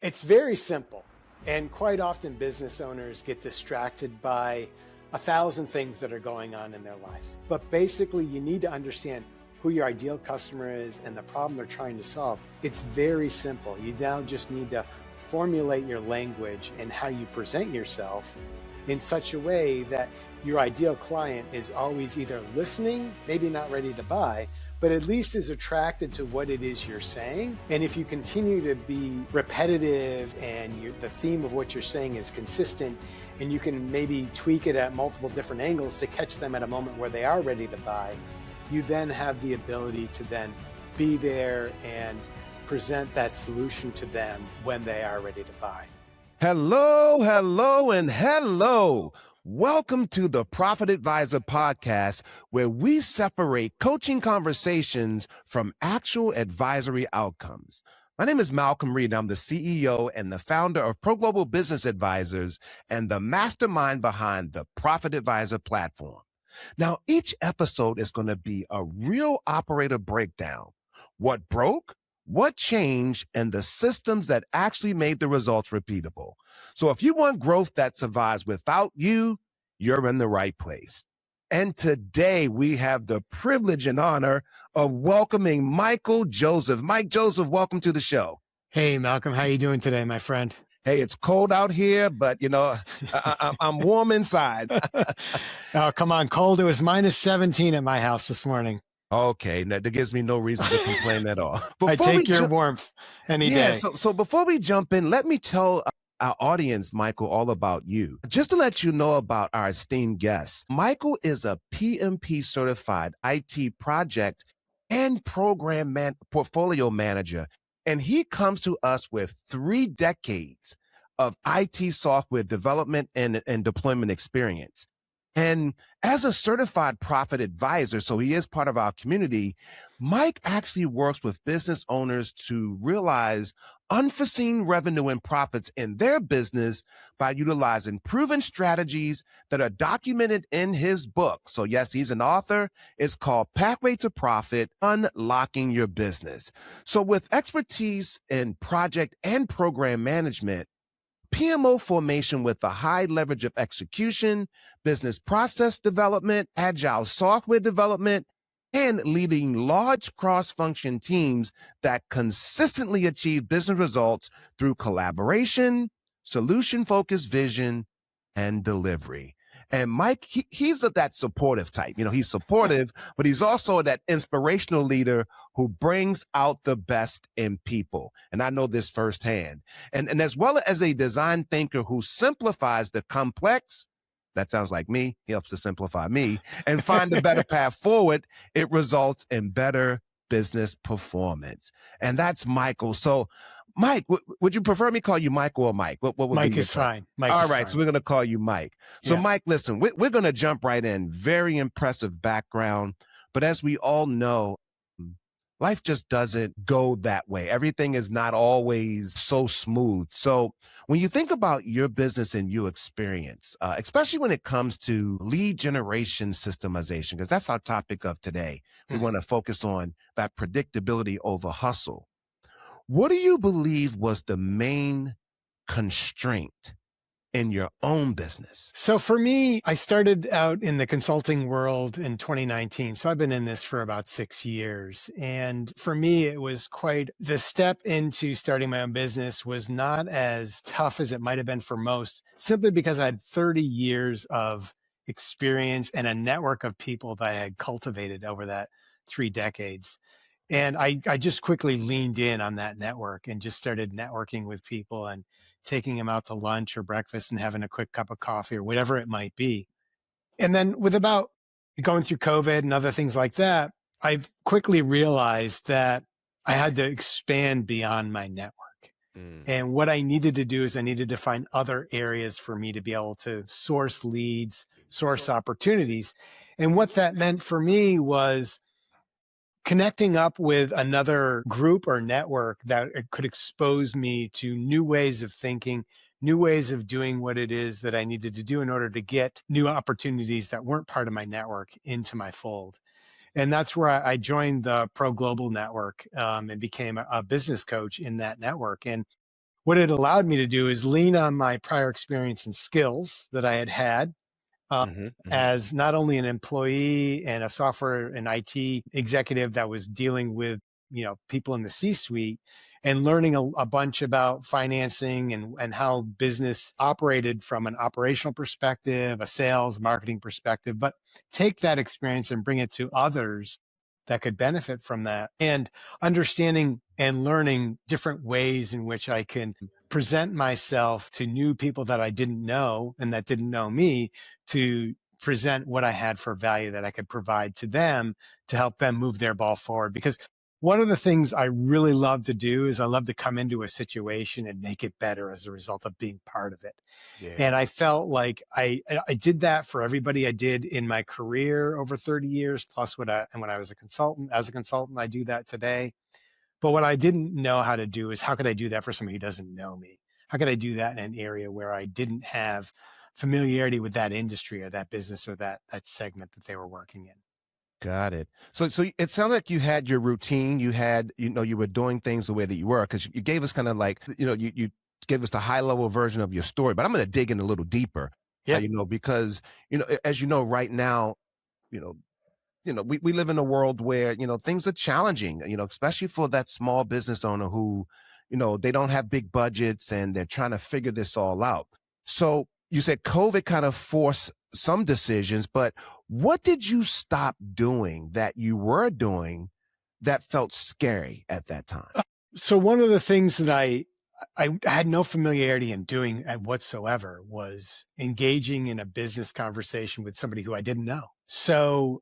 It's very simple. And quite often business owners get distracted by 1,000 things that are going on in their lives. But basically, you need to understand who your ideal customer is and the problem they're trying to solve. It's very simple. You now just need to formulate your language and how you present yourself in such a way that your ideal client is always either listening, maybe not ready to buy, but at least is attracted to what it is you're saying. And if you continue to be repetitive and the theme of what you're saying is consistent, and you can maybe tweak it at multiple different angles to catch them at a moment where they are ready to buy, you then have the ability to then be there and present that solution to them when they are ready to buy. Hello, hello, and hello. Welcome to the Profit Advisor podcast, where we separate coaching conversations from actual advisory outcomes. My name is Malcolm Reid. I'm the CEO and the founder of Pro Global Business Advisors and the mastermind behind the Profit Advisor platform. Now, each episode is going to be a real operator breakdown. What broke? What changed, and the systems that actually made the results repeatable. So if you want growth that survives without you, you're in the right place. And today we have the privilege and honor of welcoming Michael Joseph. Mike Joseph, welcome to the show. Hey, Malcolm, how you doing today, my friend? Hey, it's cold out here, but I'm warm inside. Oh, come on, cold. It was minus 17 at my house this morning. Okay, that gives me no reason to complain at all. I take your warmth any day. So before we jump in, let me tell our audience, Michael, all about you. Just to let you know about our esteemed guest, Michael is a PMP certified IT project and program portfolio manager, and he comes to us with 3 decades of IT software development and deployment experience. And as a certified profit advisor, so he is part of our community, Mike actually works with business owners to realize unforeseen revenue and profits in their business by utilizing proven strategies that are documented in his book. So yes, he's an author. It's called Pathway to Profit, Unlocking Your Business. So with expertise in project and program management, PMO formation with a high leverage of execution, business process development, agile software development, and leading large cross-function teams that consistently achieve business results through collaboration, solution-focused vision, and delivery. And Mike, he's that supportive type. He's supportive, but he's also that inspirational leader who brings out the best in people. And I know this firsthand. And as well as a design thinker who simplifies the complex, that sounds like me, he helps to simplify me, and find a better path forward, it results in better business performance. And that's Michael. So Mike, would you prefer me call you Michael or Mike? What would Mike be is fine. Mike All is right, fine. so we're going to call you Mike. So Yeah. Mike, listen, we're going to jump right in. Very impressive background. But as we all know, life just doesn't go that way. Everything is not always so smooth. So when you think about your business and your experience, especially when it comes to lead generation systemization, because that's our topic of today, we want to focus on that predictability over hustle. What do you believe was the main constraint in your own business? So for me, I started out in the consulting world in 2019. So I've been in this for about 6 years. And for me, it was quite the step into starting my own business was not as tough as it might have been for most, simply because I had 30 years of experience and a network of people that I had cultivated over that 3 decades. And I just quickly leaned in on that network and just started networking with people and taking them out to lunch or breakfast and having a quick cup of coffee or whatever it might be. And then with about going through COVID and other things like that, I've quickly realized that I had to expand beyond my network. And what I needed to do is I needed to find other areas for me to be able to source leads, source opportunities. And what that meant for me was connecting up with another group or network that could expose me to new ways of thinking, new ways of doing what it is that I needed to do in order to get new opportunities that weren't part of my network into my fold. And that's where I joined the Pro Global Network and became a business coach in that network. And what it allowed me to do is lean on my prior experience and skills that I had had Hmm. Hmm. as not only an employee and a software and IT executive that was dealing with, people in the C-suite and learning a bunch about financing and how business operated from an operational perspective, a sales, marketing perspective, but take that experience and bring it to others that could benefit from that, and understanding and learning different ways in which I can present myself to new people that I didn't know and that didn't know me, to present what I had for value that I could provide to them to help them move their ball forward. Because one of the things I really love to do is I love to come into a situation and make it better as a result of being part of it. Yeah. And I felt like I did that for everybody. I did in my career over 30 years, plus and when I was a consultant, as a consultant, I do that today. But what I didn't know how to do is how could I do that for somebody who doesn't know me? How could I do that in an area where I didn't have familiarity with that industry or that business or that segment that they were working in? Got it. So it sounded like you had your routine. You had, you were doing things the way that you were, because you gave us kind of like, you gave us the high level version of your story, but I'm going to dig in a little deeper, Yeah. because, as you know, right now, you know, we live in a world where, things are challenging, especially for that small business owner who, they don't have big budgets and they're trying to figure this all out. So you said COVID kind of forced some decisions, but what did you stop doing that you were doing that felt scary at that time? So one of the things that I had no familiarity in doing whatsoever was engaging in a business conversation with somebody who I didn't know. So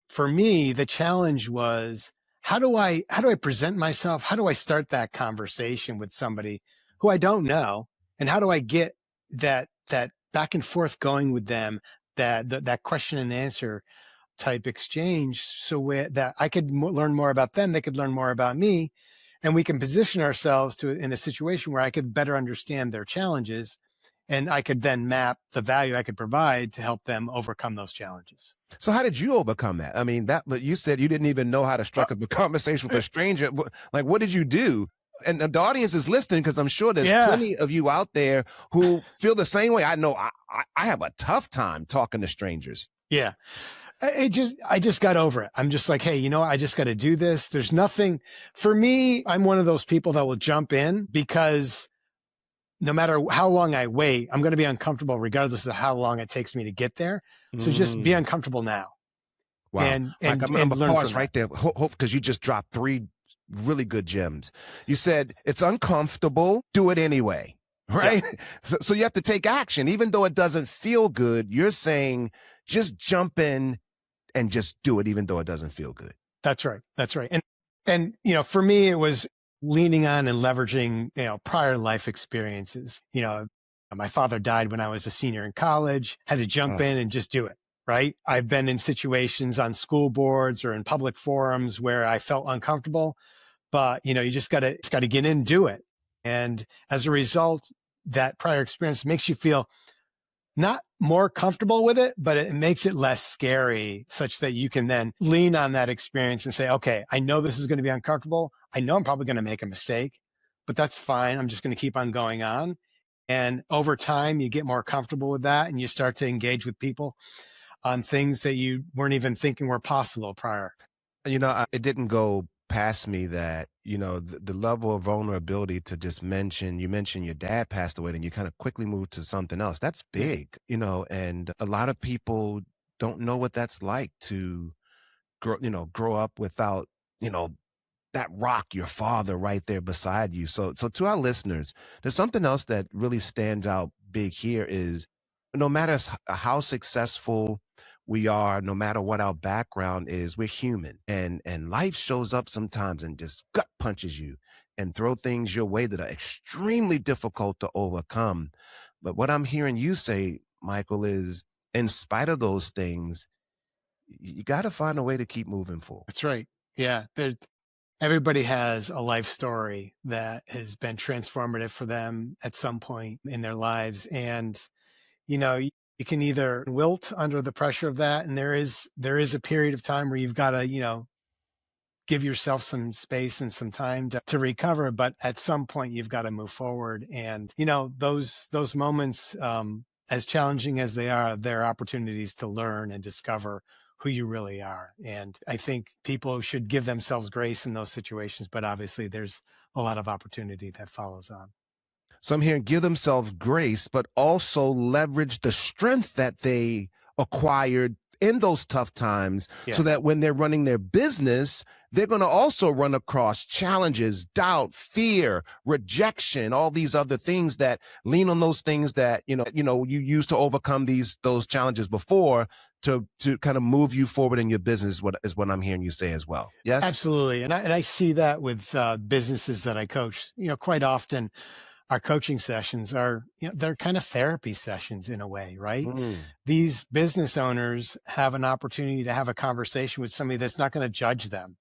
for me, the challenge was how do I present myself? How do I start that conversation with somebody who I don't know? And how do I get that back and forth going with them, that question and answer type exchange, so that I could learn more about them, they could learn more about me, and we can position ourselves in a situation where I could better understand their challenges, and I could then map the value I could provide to help them overcome those challenges. So how did you overcome that? I mean, but you said you didn't even know how to strike up a conversation with a stranger. Like, what did you do? And the audience is listening, because I'm sure there's Yeah, plenty of you out there who feel the same way. I know I have a tough time talking to strangers. yeah. I just got over it. I'm just like, hey, I just got to do this. There's nothing for me. I'm one of those people that will jump in because no matter how long I wait, I'm going to be uncomfortable regardless of how long it takes me to get there. So just be Mm. uncomfortable now Wow. and Mike, and I'm and gonna learn pause from that. right there. Hope, because you just dropped three really good gems. You said it's uncomfortable, do it anyway. Yeah, Right? So you have to take action. Even though it doesn't feel good, you're saying just jump in and just do it, even though it doesn't feel good. that's right. That's right. And for me, it was leaning on and leveraging, prior life experiences. My father died when I was a senior in college, had to jump Uh, in and just do it. Right. I've been in situations on school boards or in public forums where I felt uncomfortable, but you just gotta get in and do it. And as a result, that prior experience makes you feel not more comfortable with it, but it makes it less scary, such that you can then lean on that experience and say, okay, I know this is going to be uncomfortable. I know I'm probably going to make a mistake, but that's fine. I'm just going to keep on going on. And over time, you get more comfortable with that and you start to engage with people on things that you weren't even thinking were possible prior. it didn't go past me that, the level of vulnerability to just you mentioned your dad passed away and you kind of quickly moved to something else. That's Yeah, big, and a lot of people don't know what that's like to grow up without, you know, that rock, your father right there beside you. So to our listeners, there's something else that really stands out big here is no matter how successful we are, no matter what our background is, we're human, and life shows up sometimes and just gut punches you and throw things your way that are extremely difficult to overcome. But what I'm hearing you say, Michael, is in spite of those things, you got to find a way to keep moving forward. that's right. Yeah. Everybody has a life story that has been transformative for them at some point in their lives. And, you can either wilt under the pressure of that. And there is a period of time where you've got to, give yourself some space and some time to recover. But at some point, you've got to move forward. And, those moments, as challenging as they are, they're opportunities to learn and discover who you really are. And I think people should give themselves grace in those situations, but obviously there's a lot of opportunity that follows on. So I'm hearing give themselves grace, but also leverage the strength that they acquired in those tough times, so that when they're running their business, they're going to also run across challenges, doubt, fear, rejection, all these other things that lean on those things that, you used to overcome those challenges before to kind of move you forward in your business, is what I'm hearing you say as well. Yes? Absolutely. And I see that with businesses that I coach. Quite often our coaching sessions are, they're kind of therapy sessions in a way, right? These business owners have an opportunity to have a conversation with somebody that's not going to judge them,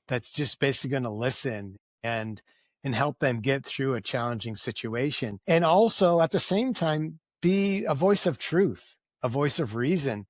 that's just basically going to listen and help them get through a challenging situation. And also at the same time, be a voice of truth, a voice of reason.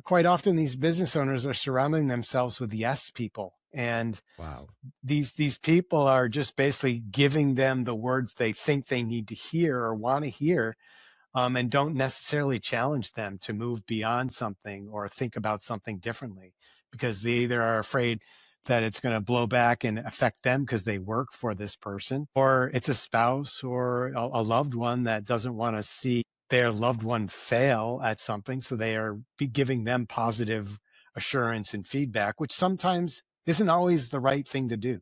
Quite often these business owners are surrounding themselves with yes people. And wow, these people are just basically giving them the words they think they need to hear or want to hear, and don't necessarily challenge them to move beyond something or think about something differently, because they either are afraid that it's going to blow back and affect them because they work for this person, or it's a spouse or a loved one that doesn't want to see their loved one fail at something. So they are giving them positive assurance and feedback, which sometimes isn't always the right thing to do.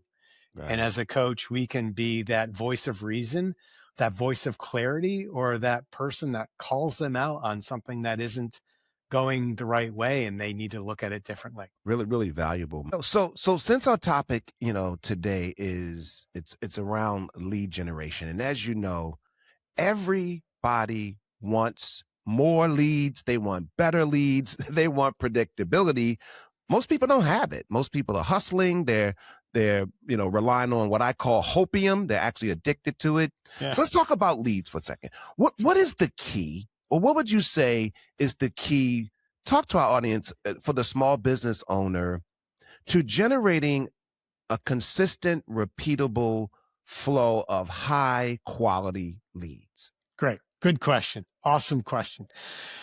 Right. And as a coach, we can be that voice of reason, that voice of clarity, or that person that calls them out on something that isn't going the right way and they need to look at it differently. Really, really valuable. So since our topic, today is it's around lead generation. And as you know, everybody wants more leads. They want better leads. They want predictability. Most people don't have it. Most people are hustling. They're relying on what I call hopium. They're actually addicted to it. Yeah. So let's talk about leads for a second. What is the key, or what would you say is the key? Talk to our audience, for the small business owner, to generating a consistent, repeatable flow of high quality leads. Great. Good question. Awesome question.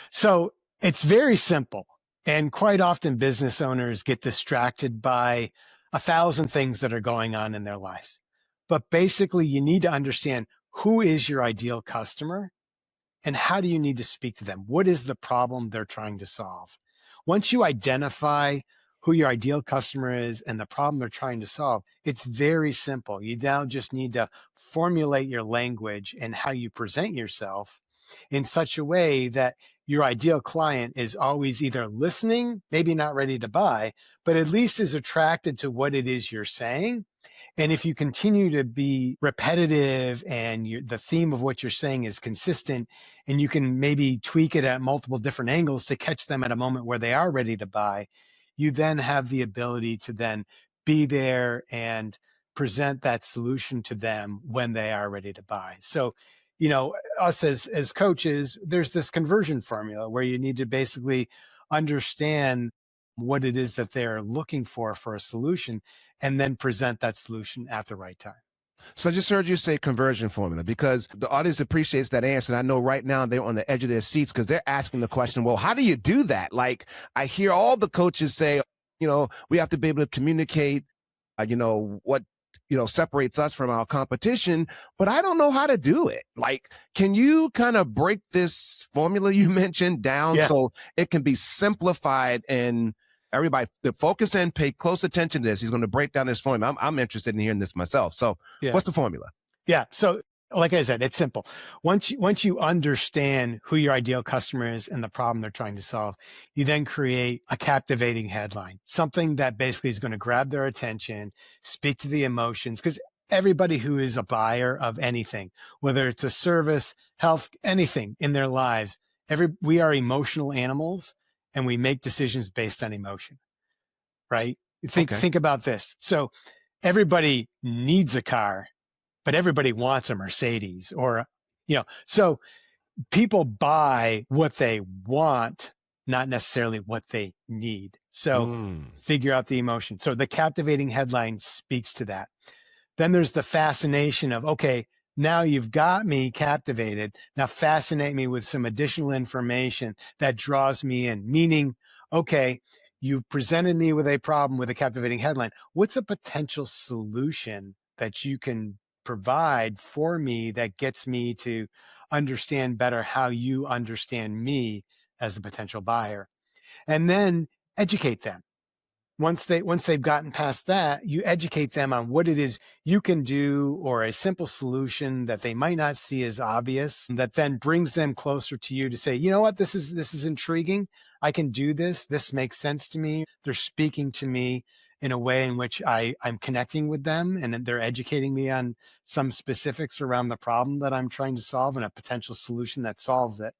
So it's very simple. And quite often business owners get distracted by 1,000 things that are going on in their lives. But basically, you need to understand who is your ideal customer and how do you need to speak to them? What is the problem they're trying to solve? Once you identify who your ideal customer is and the problem they're trying to solve, it's very simple. You now just need to formulate your language and how you present yourself in such a way that your ideal client is always either listening, maybe not ready to buy, but at least is attracted to what it is you're saying. And if you continue to be repetitive and the theme of what you're saying is consistent, and you can maybe tweak it at multiple different angles to catch them at a moment where they are ready to buy, you then have the ability to then be there and present that solution to them when they are ready to buy. So, us as coaches, there's this conversion formula where you need to basically understand what it is that they're looking for a solution, and then present that solution at the right time. So I just heard you say conversion formula, because the audience appreciates that answer. And I know right now they're on the edge of their seats because they're asking the question, well, how do you do that? Like, I hear all the coaches say, we have to be able to communicate, what separates us from our competition, but I don't know how to do it. Like, can you kind of break this formula you mentioned down so it can be simplified, and everybody to focus in, pay close attention to this? He's going to break down this formula. I'm interested in hearing this myself. So what's the formula? Yeah. So like I said, it's simple. Once you understand who your ideal customer is and the problem they're trying to solve, you then create a captivating headline, something that basically is going to grab their attention, speak to the emotions, because everybody who is a buyer of anything, whether it's a service, health, anything in their lives, we are emotional animals, and we make decisions based on emotion, right? Think about this. So everybody needs a car, but everybody wants a Mercedes, or, so people buy what they want, not necessarily what they need. So figure out the emotion. So the captivating headline speaks to that. Then there's the fascination of, okay, now you've got me captivated. Now fascinate me with some additional information that draws me in, meaning, okay, you've presented me with a problem with a captivating headline. What's a potential solution that you can provide for me that gets me to understand better how you understand me as a potential buyer? And then educate them. Once they've gotten past that, you educate them on what it is you can do, or a simple solution that they might not see as obvious, that then brings them closer to you to say, you know what, this is intriguing. I can do this. This makes sense to me. They're speaking to me in a way in which I'm connecting with them, and they're educating me on some specifics around the problem that I'm trying to solve and a potential solution that solves it.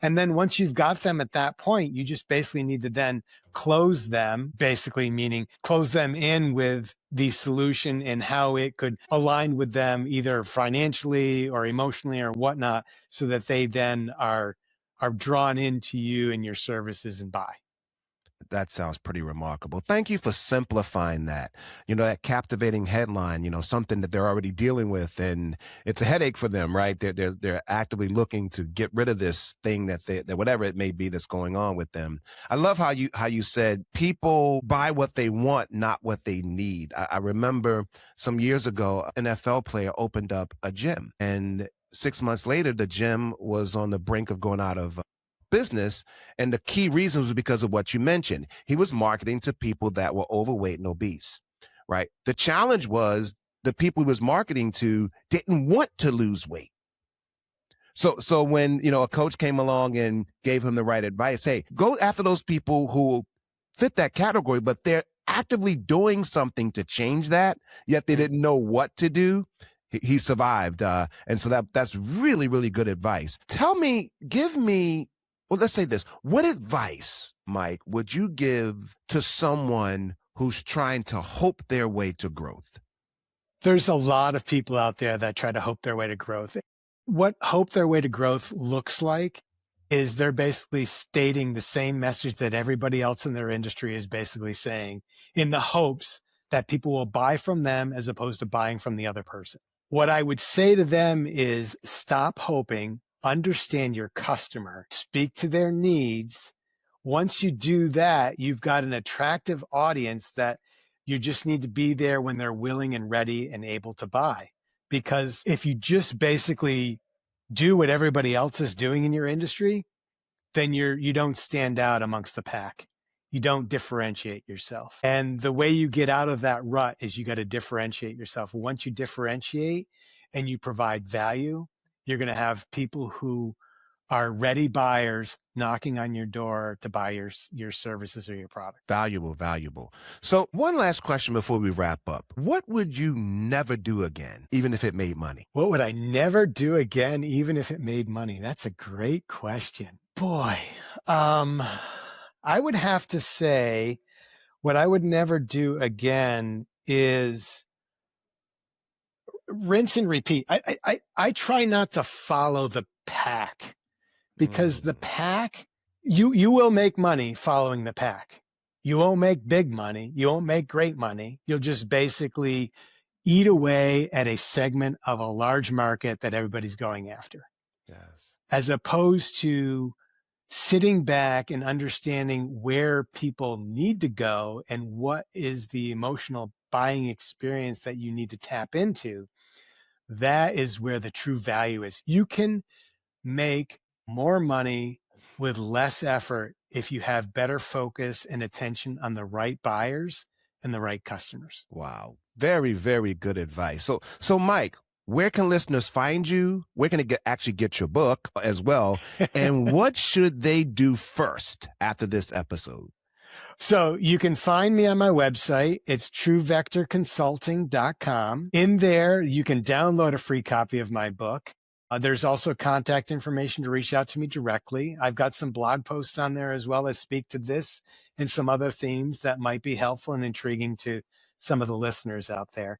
And then once you've got them at that point, you just basically need to then close them, basically meaning close them in with the solution and how it could align with them either financially or emotionally or whatnot, so that they then are drawn into you and your services and buy. That sounds pretty remarkable. Thank you for simplifying that. That captivating headline, something that they're already dealing with, and it's a headache for them, right? They're actively looking to get rid of this thing that whatever it may be that's going on with them. I love how you said people buy what they want, not what they need. I remember some years ago, an NFL player opened up a gym, and 6 months later, the gym was on the brink of going out of business. And the key reason was because of what you mentioned. He was marketing to people that were overweight and obese, right? The challenge was the people he was marketing to didn't want to lose weight. So when, a coach came along and gave him the right advice, hey, go after those people who fit that category, but they're actively doing something to change that, yet they didn't know what to do. He survived. And so that's really, really good advice. Well, let's say this. What advice, Mike, would you give to someone who's trying to hope their way to growth? There's a lot of people out there that try to hope their way to growth. What hope their way to growth looks like is they're basically stating the same message that everybody else in their industry is basically saying, in the hopes that people will buy from them as opposed to buying from the other person. What I would say to them is stop hoping. Understand your customer, speak to their needs. Once you do that, you've got an attractive audience that you just need to be there when they're willing and ready and able to buy. Because if you just basically do what everybody else is doing in your industry, then you don't stand out amongst the pack. You don't differentiate yourself. And the way you get out of that rut is you got to differentiate yourself. Once you differentiate and you provide value, you're going to have people who are ready buyers knocking on your door to buy your services or your product. Valuable. So one last question before we wrap up. What would you never do again, even if it made money? What would I never do again, even if it made money? That's a great question. Boy, I would have to say what I would never do again is rinse and repeat. I try not to follow the pack, because the pack, you will make money following the pack. You won't make big money. You won't make great money. You'll just basically eat away at a segment of a large market that everybody's going after. Yes. As opposed to sitting back and understanding where people need to go and what is the emotional buying experience that you need to tap into. That is where the true value is. You can make more money with less effort if you have better focus and attention on the right buyers and the right customers. Wow. Very, very good advice. So Mike, where can listeners find you? Where can they actually get your book as well? And what should they do first after this episode? So you can find me on my website. It's truevectorconsulting.com. In there, you can download a free copy of my book. There's also contact information to reach out to me directly. I've got some blog posts on there as well that speak to this and some other themes that might be helpful and intriguing to some of the listeners out there.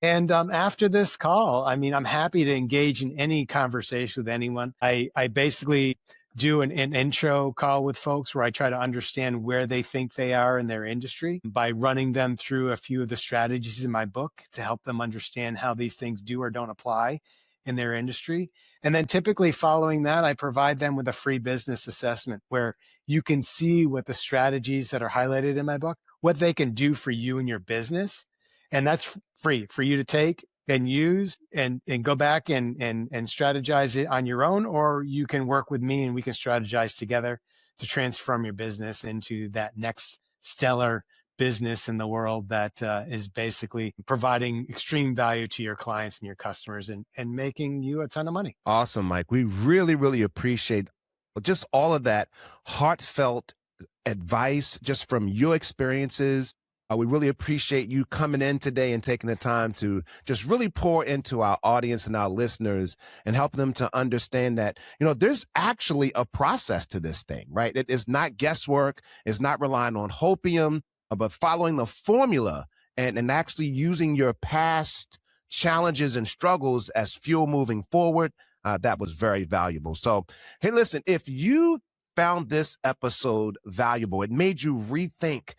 And after this call, I'm happy to engage in any conversation with anyone. I basically do an intro call with folks where I try to understand where they think they are in their industry by running them through a few of the strategies in my book to help them understand how these things do or don't apply in their industry. And then typically following that, I provide them with a free business assessment where you can see what the strategies that are highlighted in my book, what they can do for you and your business. And that's free for you to take and use and go back and strategize it on your own, or you can work with me and we can strategize together to transform your business into that next stellar business in the world that is basically providing extreme value to your clients and your customers and making you a ton of money. Awesome, Mike. We really, really appreciate just all of that heartfelt advice just from your experiences. We really appreciate you coming in today and taking the time to just really pour into our audience and our listeners and help them to understand that, there's actually a process to this thing, right? It is not guesswork. It's not relying on hopium, but following the formula and actually using your past challenges and struggles as fuel moving forward. That was very valuable. So, hey, listen, if you found this episode valuable, it made you rethink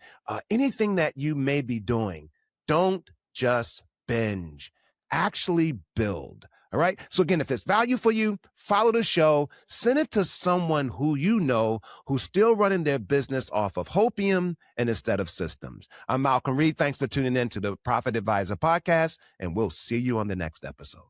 anything that you may be doing, don't just binge, actually build. All right. So again, if it's value for you, follow the show, send it to someone who you know who's still running their business off of hopium and instead of systems. I'm Malcolm Reid. Thanks for tuning in to the Profit Advisor podcast, and we'll see you on the next episode.